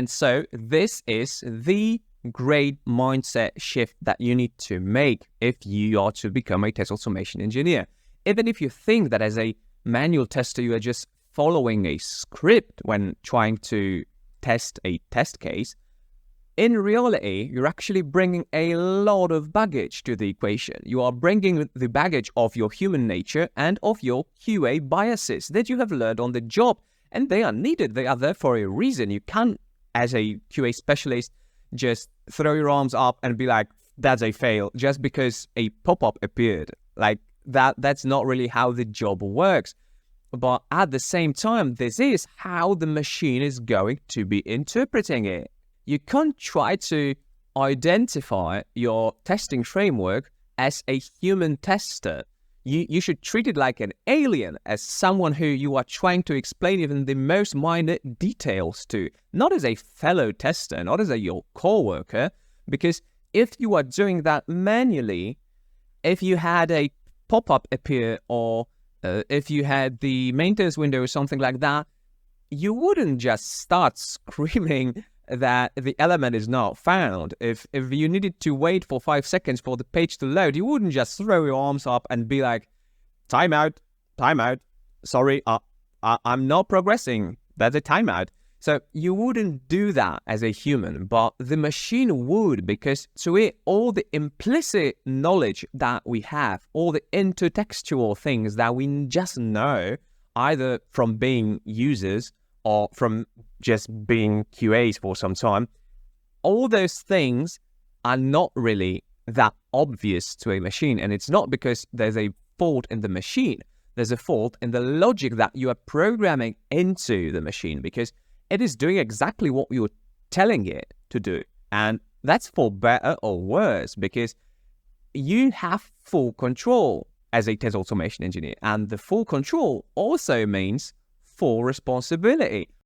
And so this is the great mindset shift that you need to make if you are to become a test automation engineer. Even if you think that as a manual tester, you are just following a script when trying to test a test case, in reality, you're actually bringing a lot of baggage to the equation. You are bringing the baggage of your human nature and of your QA biases that you have learned on the job. And they are needed. They are there for a reason. You can't, as a QA specialist, just throw your arms up and be like, that's a fail, just because a pop-up appeared. Like that's not really how the job works. But at the same time, this is how the machine is going to be interpreting it. You can't try to identify your testing framework as a human tester. You should treat it like an alien, as someone who you are trying to explain even the most minor details to, not as a fellow tester, not as your coworker, because if you are doing that manually, if you had a pop-up appear or if you had the maintenance window or something like that, you wouldn't just start screaming that the element is not found. If you needed to wait for 5 seconds for the page to load, you wouldn't just throw your arms up and be like, timeout, sorry, I'm not progressing, that's a timeout. So you wouldn't do that as a human, but the machine would, because to it, all the implicit knowledge that we have, all the intertextual things that we just know, either from being users or from just being QAs for some time, all those things are not really that obvious to a machine. And it's not because there's a fault in the machine. There's a fault in the logic that you are programming into the machine, because it is doing exactly what you're telling it to do. And that's for better or worse, because you have full control as a test automation engineer. And the full control also means full responsibility.